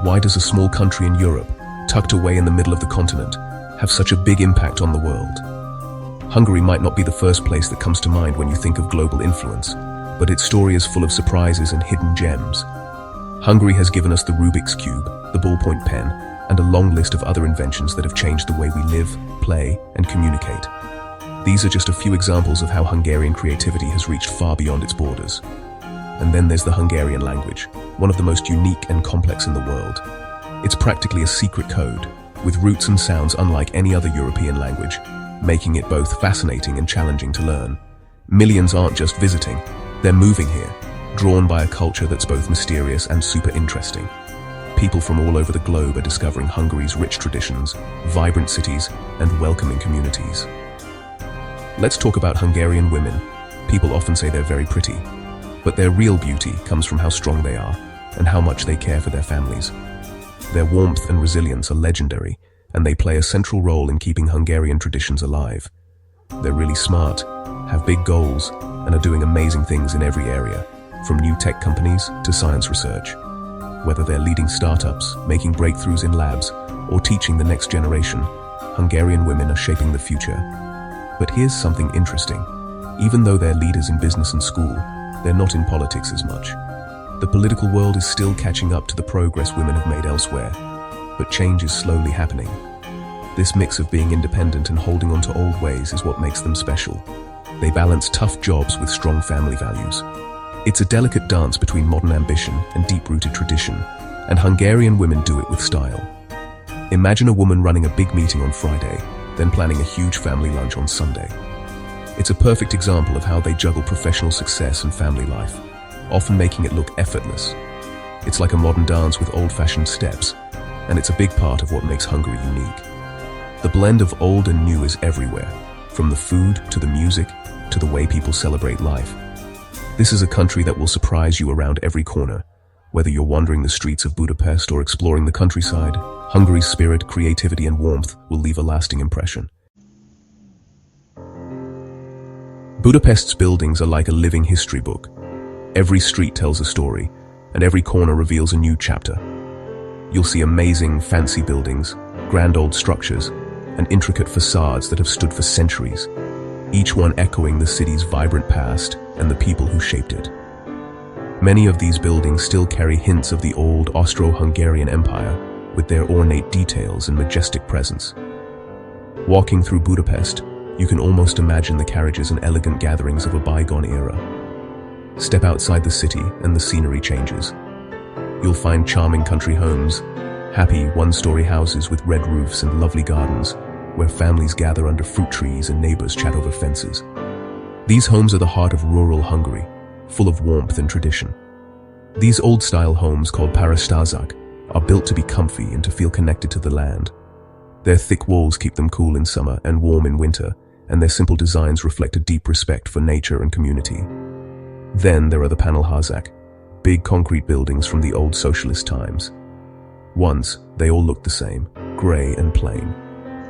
Why does a small country in Europe, tucked away in the middle of the continent, have such a big impact on the world? Hungary might not be the first place that comes to mind when you think of global influence, but its story is full of surprises and hidden gems. Hungary has given us the Rubik's Cube, the ballpoint pen, and a long list of other inventions that have changed the way we live, play, and communicate. These are just a few examples of how Hungarian creativity has reached far beyond its borders. And then there's the Hungarian language, one of the most unique and complex in the world. It's practically a secret code, with roots and sounds unlike any other European language, making it both fascinating and challenging to learn. Millions aren't just visiting, they're moving here, drawn by a culture that's both mysterious and super interesting. People from all over the globe are discovering Hungary's rich traditions, vibrant cities, and welcoming communities. Let's talk about Hungarian women. People often say they're very pretty, but their real beauty comes from how strong they are and how much they care for their families. Their warmth and resilience are legendary, and they play a central role in keeping Hungarian traditions alive. They're really smart, have big goals, and are doing amazing things in every area, from new tech companies to science research. Whether they're leading startups, making breakthroughs in labs, or teaching the next generation, Hungarian women are shaping the future. But here's something interesting. Even though they're leaders in business and school, they're not in politics as much. The political world is still catching up to the progress women have made elsewhere, but change is slowly happening. This mix of being independent and holding on to old ways is what makes them special. They balance tough jobs with strong family values. It's a delicate dance between modern ambition and deep-rooted tradition, and Hungarian women do it with style. Imagine a woman running a big meeting on Friday, then planning a huge family lunch on Sunday. It's a perfect example of how they juggle professional success and family life, often making it look effortless. It's like a modern dance with old-fashioned steps, and it's a big part of what makes Hungary unique. The blend of old and new is everywhere, from the food to the music to the way people celebrate life. This is a country that will surprise you around every corner. Whether you're wandering the streets of Budapest or exploring the countryside, Hungary's spirit, creativity, and warmth will leave a lasting impression. Budapest's buildings are like a living history book. Every street tells a story, and every corner reveals a new chapter. You'll see amazing, fancy buildings, grand old structures, and intricate facades that have stood for centuries, each one echoing the city's vibrant past and the people who shaped it. Many of these buildings still carry hints of the old Austro-Hungarian Empire, with their ornate details and majestic presence. Walking through Budapest, you can almost imagine the carriages and elegant gatherings of a bygone era. Step outside the city and the scenery changes. You'll find charming country homes, happy one-story houses with red roofs and lovely gardens, where families gather under fruit trees and neighbors chat over fences. These homes are the heart of rural Hungary, full of warmth and tradition. These old-style homes, called parasztázak, are built to be comfy and to feel connected to the land. Their thick walls keep them cool in summer and warm in winter, and their simple designs reflect a deep respect for nature and community. Then there are the panelházak, big concrete buildings from the old socialist times. Once, they all looked the same, grey and plain,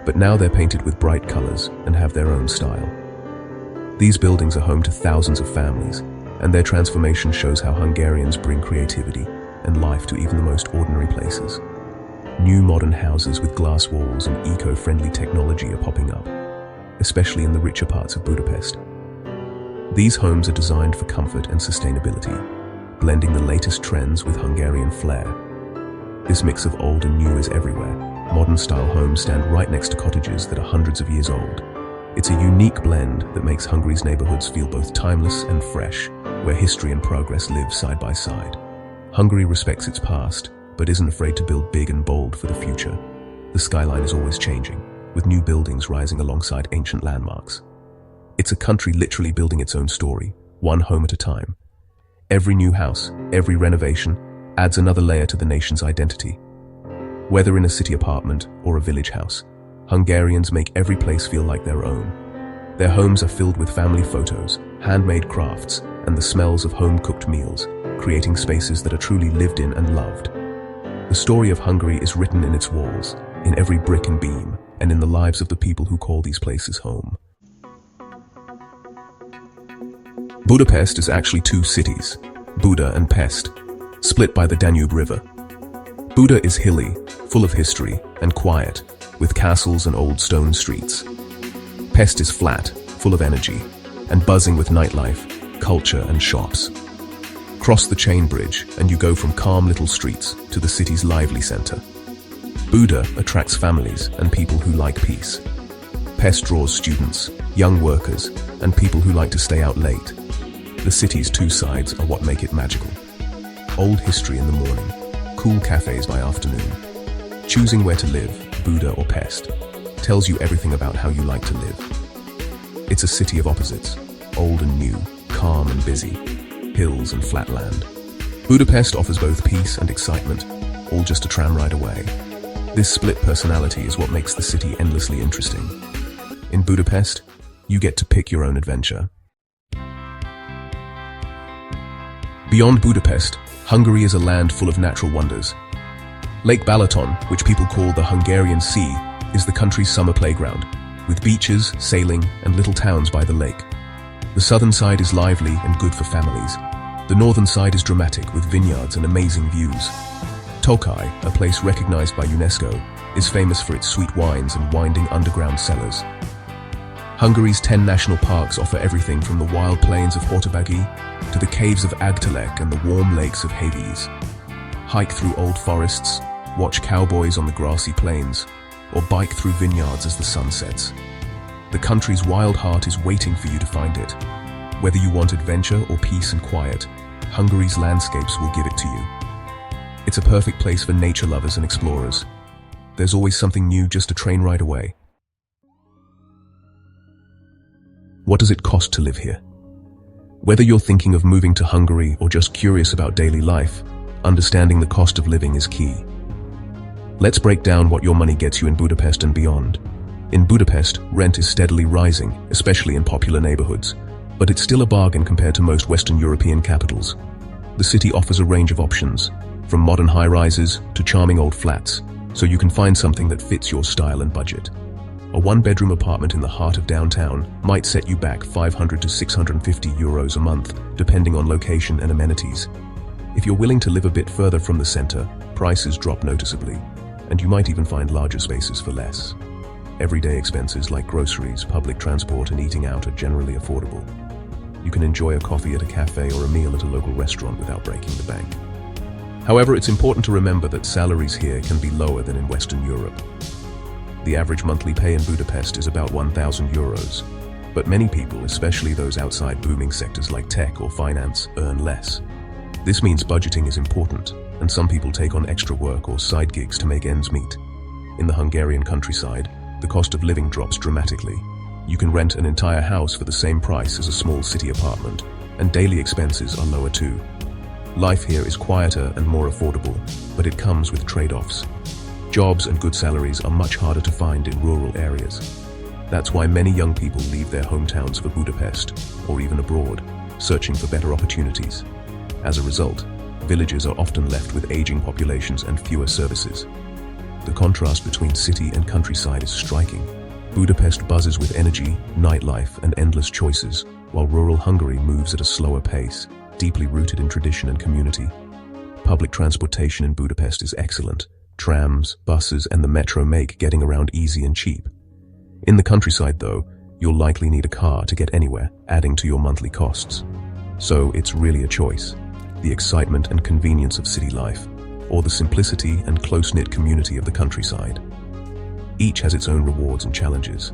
but now they're painted with bright colors and have their own style. These buildings are home to thousands of families, and their transformation shows how Hungarians bring creativity and life to even the most ordinary places. New modern houses with glass walls and eco-friendly technology are popping up, especially in the richer parts of Budapest. These homes are designed for comfort and sustainability, blending the latest trends with Hungarian flair. This mix of old and new is everywhere. Modern-style homes stand right next to cottages that are hundreds of years old. It's a unique blend that makes Hungary's neighborhoods feel both timeless and fresh, where history and progress live side by side. Hungary respects its past, but isn't afraid to build big and bold for the future. The skyline is always changing, with new buildings rising alongside ancient landmarks. It's a country literally building its own story, one home at a time. Every new house, every renovation, adds another layer to the nation's identity. Whether in a city apartment or a village house, Hungarians make every place feel like their own. Their homes are filled with family photos, handmade crafts, and the smells of home-cooked meals, creating spaces that are truly lived in and loved. The story of Hungary is written in its walls, in every brick and beam, and in the lives of the people who call these places home. Budapest is actually two cities, Buda and Pest, split by the Danube River. Buda is hilly, full of history, and quiet, with castles and old stone streets. Pest is flat, full of energy, and buzzing with nightlife, culture, and shops. Cross the chain bridge, and you go from calm little streets to the city's lively center. Buda attracts families and people who like peace. Pest draws students, young workers, and people who like to stay out late. The city's two sides are what make it magical. Old history in the morning, cool cafes by afternoon. Choosing where to live, Buda or Pest, tells you everything about how you like to live. It's a city of opposites, old and new, calm and busy, hills and flat land. Budapest offers both peace and excitement, all just a tram ride away. This split personality is what makes the city endlessly interesting. In Budapest, you get to pick your own adventure. Beyond Budapest, Hungary is a land full of natural wonders. Lake Balaton, which people call the Hungarian Sea, is the country's summer playground, with beaches, sailing, and little towns by the lake. The southern side is lively and good for families. The northern side is dramatic, with vineyards and amazing views. Tokaj, a place recognized by UNESCO, is famous for its sweet wines and winding underground cellars. Hungary's 10 national parks offer everything from the wild plains of Hortobágy to the caves of Agtelek and the warm lakes of Havíz. Hike through old forests, watch cowboys on the grassy plains, or bike through vineyards as the sun sets. The country's wild heart is waiting for you to find it. Whether you want adventure or peace and quiet, Hungary's landscapes will give it to you. It's a perfect place for nature lovers and explorers. There's always something new just a train ride away. What does it cost to live here? Whether you're thinking of moving to Hungary or just curious about daily life, understanding the cost of living is key. Let's break down what your money gets you in Budapest and beyond. In Budapest, rent is steadily rising, especially in popular neighborhoods, but it's still a bargain compared to most Western European capitals. The city offers a range of options, from modern high-rises to charming old flats, so you can find something that fits your style and budget. A one-bedroom apartment in the heart of downtown might set you back 500 to 650 euros a month, depending on location and amenities. If you're willing to live a bit further from the center, prices drop noticeably, and you might even find larger spaces for less. Everyday expenses like groceries, public transport, and eating out are generally affordable. You can enjoy a coffee at a cafe or a meal at a local restaurant without breaking the bank. However, it's important to remember that salaries here can be lower than in Western Europe. The average monthly pay in Budapest is about 1,000 euros, but many people, especially those outside booming sectors like tech or finance, earn less. This means budgeting is important, and some people take on extra work or side gigs to make ends meet. In the Hungarian countryside, the cost of living drops dramatically. You can rent an entire house for the same price as a small city apartment, and daily expenses are lower too. Life here is quieter and more affordable, but it comes with trade-offs. Jobs and good salaries are much harder to find in rural areas. That's why many young people leave their hometowns for Budapest, or even abroad, searching for better opportunities. As a result, villages are often left with aging populations and fewer services. The contrast between city and countryside is striking. Budapest buzzes with energy, nightlife, and endless choices, while rural Hungary moves at a slower pace, deeply rooted in tradition and community. Public transportation in Budapest is excellent. Trams, buses, and the metro make getting around easy and cheap. In the countryside, though, you'll likely need a car to get anywhere, adding to your monthly costs. So it's really a choice: the excitement and convenience of city life, or the simplicity and close-knit community of the countryside. Each has its own rewards and challenges.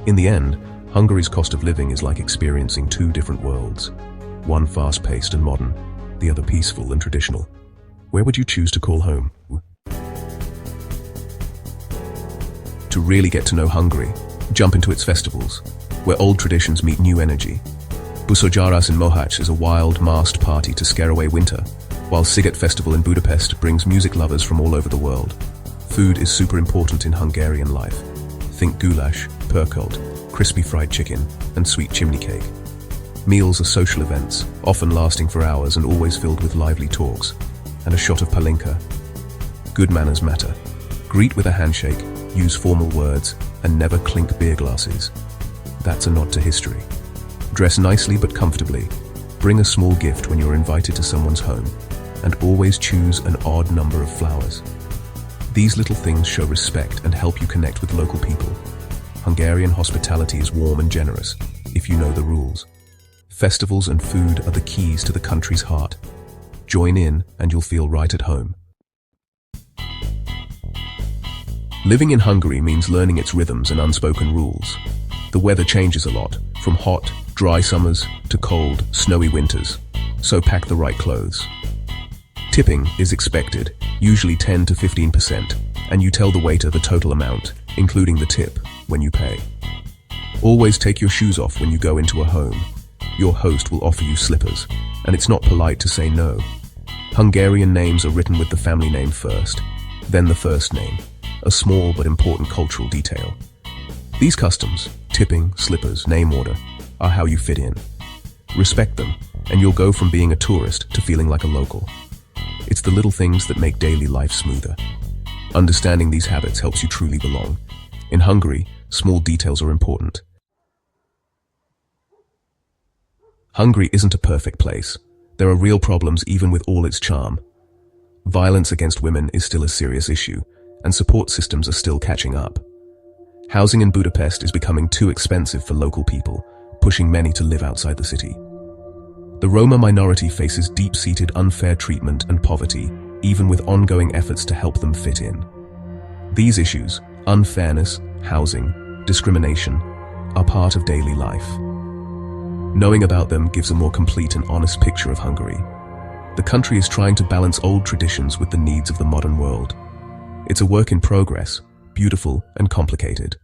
In the end, Hungary's cost of living is like experiencing two different worlds. One fast-paced and modern, the other peaceful and traditional. Where would you choose to call home? To really get to know Hungary, jump into its festivals, where old traditions meet new energy. Busojaras in Mohacs is a wild, masked party to scare away winter, while Sziget Festival in Budapest brings music lovers from all over the world. Food is super important in Hungarian life. Think goulash, pörkölt, crispy fried chicken, and sweet chimney cake. Meals are social events, often lasting for hours and always filled with lively talks, and a shot of palinka. Good manners matter. Greet with a handshake, use formal words, and never clink beer glasses. That's a nod to history. Dress nicely but comfortably. Bring a small gift when you're invited to someone's home, and always choose an odd number of flowers. These little things show respect and help you connect with local people. Hungarian hospitality is warm and generous, if you know the rules. Festivals and food are the keys to the country's heart. Join in and you'll feel right at home. Living in Hungary means learning its rhythms and unspoken rules. The weather changes a lot, from hot, dry summers to cold, snowy winters, so pack the right clothes. Tipping is expected, usually 10 to 15%, and you tell the waiter the total amount, including the tip, when you pay. Always take your shoes off when you go into a home. Your host will offer you slippers, and it's not polite to say no. Hungarian names are written with the family name first, then the first name, a small but important cultural detail. These customs, tipping, slippers, name order, are how you fit in. Respect them, and you'll go from being a tourist to feeling like a local. It's the little things that make daily life smoother. Understanding these habits helps you truly belong. In Hungary, small details are important. Hungary isn't a perfect place. There are real problems even with all its charm. Violence against women is still a serious issue, and support systems are still catching up. Housing in Budapest is becoming too expensive for local people, pushing many to live outside the city. The Roma minority faces deep-seated unfair treatment and poverty, even with ongoing efforts to help them fit in. These issues, unfairness, housing, discrimination, are part of daily life. Knowing about them gives a more complete and honest picture of Hungary. The country is trying to balance old traditions with the needs of the modern world. It's a work in progress, beautiful and complicated.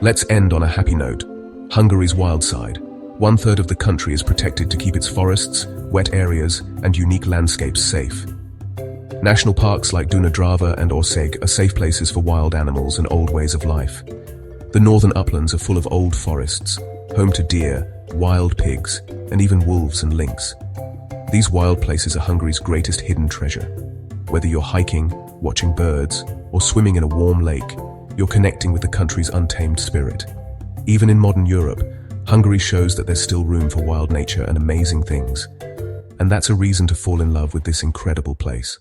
Let's end on a happy note. Hungary's wild side. 1/3 of the country is protected to keep its forests, wet areas, and unique landscapes safe. National parks like Danube and Ország are safe places for wild animals and old ways of life. The northern uplands are full of old forests, home to deer, wild pigs, and even wolves and lynx. These wild places are Hungary's greatest hidden treasure. Whether you're hiking, watching birds, or swimming in a warm lake, you're connecting with the country's untamed spirit. Even in modern Europe, Hungary shows that there's still room for wild nature and amazing things. And that's a reason to fall in love with this incredible place.